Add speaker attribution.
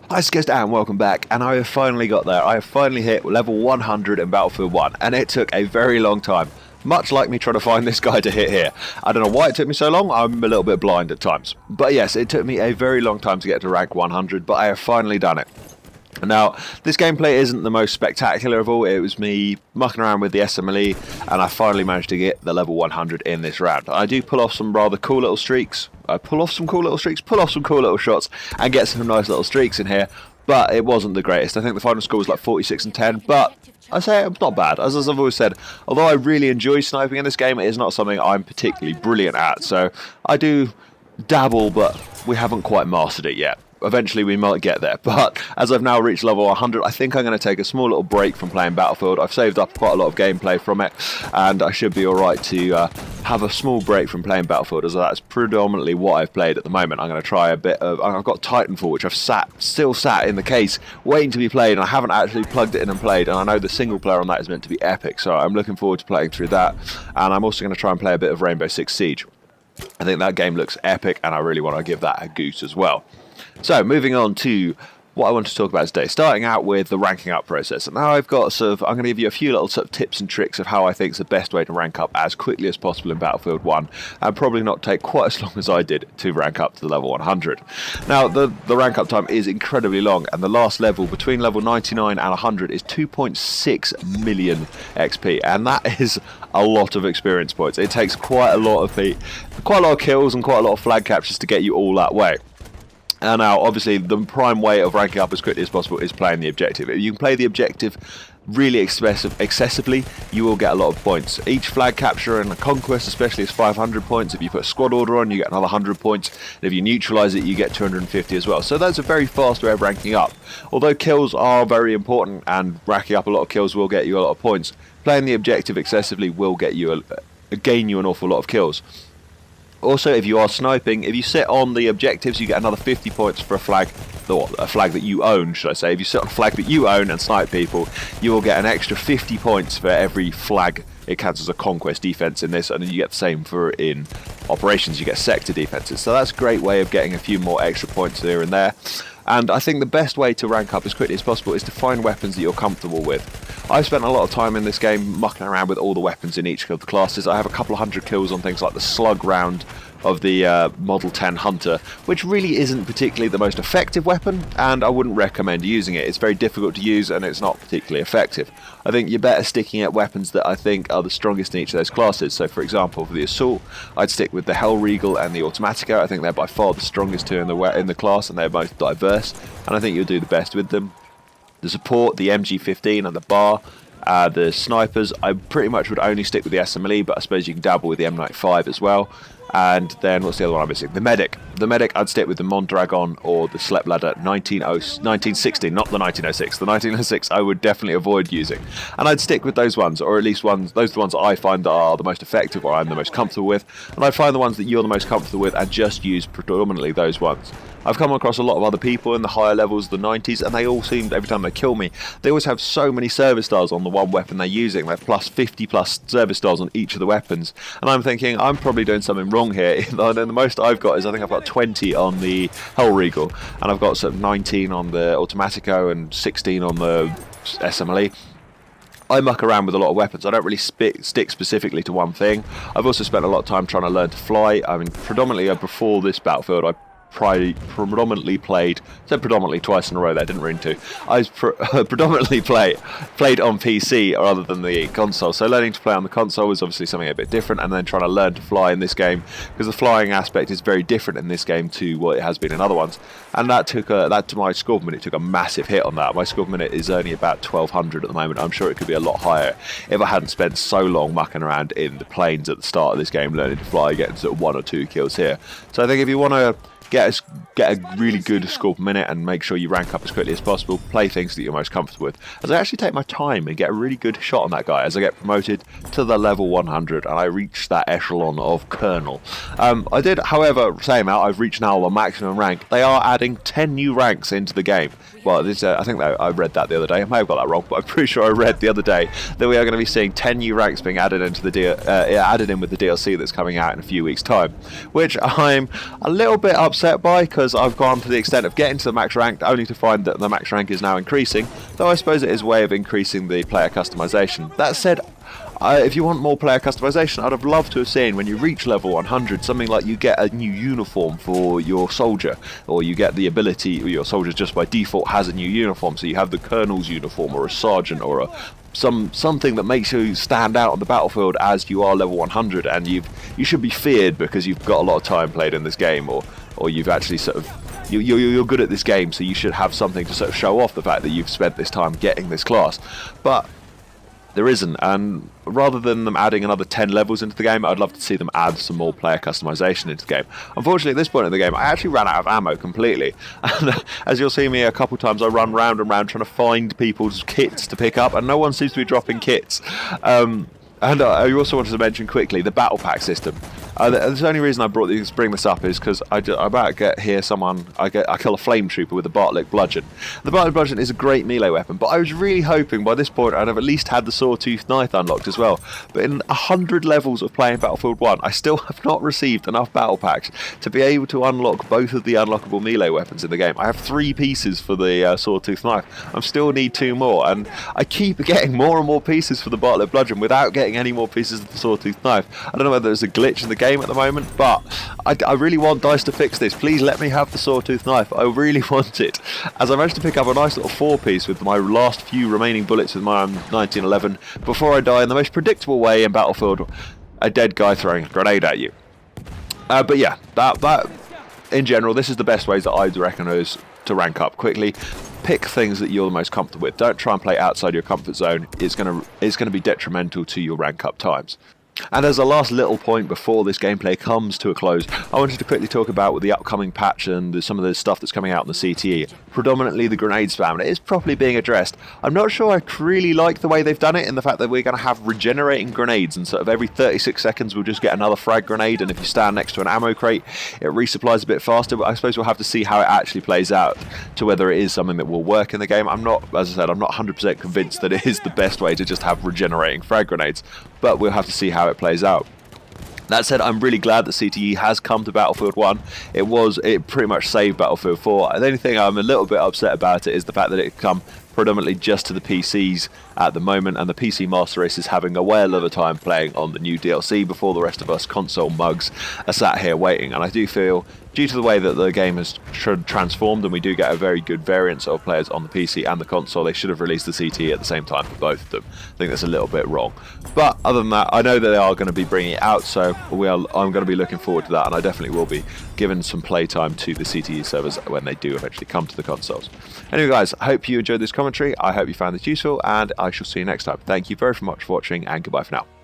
Speaker 1: Hi Skist and welcome back, and I have finally got there. I have finally hit level 100 in Battlefield 1, and it took a very long time. Much like me trying to find this guy to hit here. I don't know why it took me so long, I'm a little bit blind at times. But yes, it took me a very long time to get to rank 100, but I have finally done it. Now, this gameplay isn't the most spectacular of all. It was me mucking around with the SMLE, and I finally managed to get the level 100 in this round. I do pull off some rather cool little streaks. Pull off some cool little shots, and get some nice little streaks in here, but it wasn't the greatest. I think the final score was like 46 and 10, but I say it's not bad. As I've always said, although I really enjoy sniping in this game, it is not something I'm particularly brilliant at, so I do dabble, but we haven't quite mastered it yet. Eventually we might get there, but as I've now reached level 100, I think I'm going to take a small little break from playing Battlefield. I've saved up quite a lot of gameplay from it, and I should be alright to have a small break from playing Battlefield, as that's predominantly what I've played at the moment. I'm going to try a bit of... I've got Titanfall, which I've still sat in the case, waiting to be played, and I haven't actually plugged it in and played, and I know the single player on that is meant to be epic, so I'm looking forward to playing through that, and I'm also going to try and play a bit of Rainbow Six Siege. I think that game looks epic, and I really want to give that a goose as well. So, moving on to what I want to talk about today, starting out with the ranking up process. And now I've got I'm going to give you a few little tips and tricks of how I think is the best way to rank up as quickly as possible in Battlefield 1, and probably not take quite as long as I did to rank up to the level 100. Now, the rank up time is incredibly long, and the last level between level 99 and 100 is 2.6 million XP, and that is a lot of experience points. It takes quite a lot of kills and quite a lot of flag captures to get you all that way. And now, obviously, the prime way of ranking up as quickly as possible is playing the objective. If you can play the objective really excessively, you will get a lot of points. Each flag capture and a conquest especially is 500 points. If you put a squad order on, you get another 100 points. And if you neutralise it, you get 250 as well. So that's a very fast way of ranking up. Although kills are very important, and racking up a lot of kills will get you a lot of points, playing the objective excessively will get you gain you an awful lot of kills. Also, if you are sniping, if you sit on the objectives, you get another 50 points for a flag that you own, should I say. If you sit on a flag that you own and snipe people, you will get an extra 50 points for every flag. It counts as a conquest defense in this, and then you get the same for in operations. You get sector defenses. So that's a great way of getting a few more extra points here and there. And I think the best way to rank up as quickly as possible is to find weapons that you're comfortable with. I've spent a lot of time in this game mucking around with all the weapons in each of the classes. I have a couple of hundred kills on things like the slug round of the Model 10 Hunter, which really isn't particularly the most effective weapon, and I wouldn't recommend using it. It's very difficult to use, and it's not particularly effective. I think you're better sticking at weapons that I think are the strongest in each of those classes. So, for example, for the Assault, I'd stick with the Hellriegel and the Automatica. I think they're by far the strongest two in the class, and they're most diverse, and I think you'll do the best with them. The Support, the MG15 and the Bar, the Snipers, I pretty much would only stick with the SMLE, but I suppose you can dabble with the M95 as well. And then, what's the other one I'm missing? The Medic. The Medic, I'd stick with the Mondragon or the Slep Ladder 1960, not the 1906. The 1906 I would definitely avoid using. And I'd stick with those ones, or at least those are the ones that I find that are the most effective, or I'm the most comfortable with. And I'd find the ones that you're the most comfortable with and just use predominantly those ones. I've come across a lot of other people in the higher levels, the 90s, and they all seem, every time they kill me, they always have so many service stars on the one weapon they're using. They're plus 50 plus service stars on each of the weapons. And I'm thinking, I'm probably doing something wrong here. The most I've got is, I think I've got 20 on the Hellriegel, and I've got sort of 19 on the Automatico and 16 on the SMLE. I muck around with a lot of weapons. I don't really stick specifically to one thing. I've also spent a lot of time trying to learn to fly. I mean, predominantly before this Battlefield, I predominantly played twice in a row there, didn't mean to. I predominantly played on PC rather than the console, so learning to play on the console was obviously something a bit different, and then trying to learn to fly in this game, because the flying aspect is very different in this game to what it has been in other ones, and that to my score per minute took a massive hit on that. My score per minute is only about 1200 at the moment. I'm sure it could be a lot higher if I hadn't spent so long mucking around in the planes at the start of this game, learning to fly, getting sort of 1 or 2 kills here. So I think if you want to get a really good score per minute and make sure you rank up as quickly as possible, play things that you're most comfortable with. As I actually take my time and get a really good shot on that guy as I get promoted to the level 100 and I reach that echelon of Colonel. I did, however, saying that, I've reached now the maximum rank. They are adding 10 new ranks into the game. Well, I think I read that the other day. I may have got that wrong, but I'm pretty sure I read the other day that we are going to be seeing 10 new ranks being added into added in with the DLC that's coming out in a few weeks' time, which I'm a little bit upset upset by, because I've gone to the extent of getting to the max rank only to find that the max rank is now increasing, though I suppose it is a way of increasing the player customization. That said, if you want more player customization, I'd have loved to have seen when you reach level 100 something like you get a new uniform for your soldier, or you get the ability, your soldier just by default has a new uniform, so you have the colonel's uniform or a sergeant or something that makes you stand out on the battlefield as you are level 100, and you should be feared because you've got a lot of time played in this game, or you've actually sort of you're good at this game, so you should have something to sort of show off the fact that you've spent this time getting this class. But there isn't, and rather than them adding another 10 levels into the game, I'd love to see them add some more player customization into the game. Unfortunately, at this point in the game, I actually ran out of ammo completely, and as you'll see me a couple times, I run round and round trying to find people's kits to pick up, and no one seems to be dropping kits. And I also wanted to mention quickly the battle pack system. The only reason I bring this up is because I about to hear someone. I kill a flame trooper with a Bartlett bludgeon. The Bartlett bludgeon is a great melee weapon, but I was really hoping by this point I'd have at least had the sawtooth knife unlocked as well. But in 100 levels of playing Battlefield 1, I still have not received enough battle packs to be able to unlock both of the unlockable melee weapons in the game. I have 3 pieces for the sawtooth knife. I still need 2 more, and I keep getting more and more pieces for the Bartlett bludgeon without getting any more pieces of the sawtooth knife. I don't know whether there's a glitch in the game at the moment, but I really want DICE to fix this. Please let me have the sawtooth knife. I really want it, as I managed to pick up a nice little 4-piece with my last few remaining bullets with my 1911 before I die in the most predictable way in Battlefield, a dead guy throwing a grenade at you. But yeah, that in general, this is the best ways that I'd reckon is to rank up quickly. Pick things that you're the most comfortable with. Don't try and play outside your comfort zone. It's gonna be detrimental to your rank up times. And as a last little point before this gameplay comes to a close, I wanted to quickly talk about with the upcoming patch and some of the stuff that's coming out in the CTE. Predominantly the grenade spam, and it is properly being addressed. I'm not sure I really like the way they've done it, in the fact that we're going to have regenerating grenades, and sort of every 36 seconds we'll just get another frag grenade, and if you stand next to an ammo crate it resupplies a bit faster. But I suppose we'll have to see how it actually plays out, to whether it is something that will work in the game. I'm not, as I said, I'm not 100% convinced that it is the best way to just have regenerating frag grenades, but we'll have to see how it plays out. That said, I'm really glad that CTE has come to Battlefield 1. It pretty much saved Battlefield 4. The only thing I'm a little bit upset about it is the fact that it come predominantly just to the PCs at the moment, and the PC Master Race is having a whale of a time playing on the new DLC before the rest of us console mugs are sat here waiting. And I do feel, due to the way that the game has transformed and we do get a very good variance of players on the PC and the console, they should have released the CTE at the same time for both of them. I think that's a little bit wrong. But other than that, I know that they are going to be bringing it out, so I'm going to be looking forward to that, and I definitely will be giving some playtime to the CTE servers when they do eventually come to the consoles. Anyway guys, I hope you enjoyed this commentary. I hope you found this useful, and I shall see you next time. Thank you very much for watching, and goodbye for now.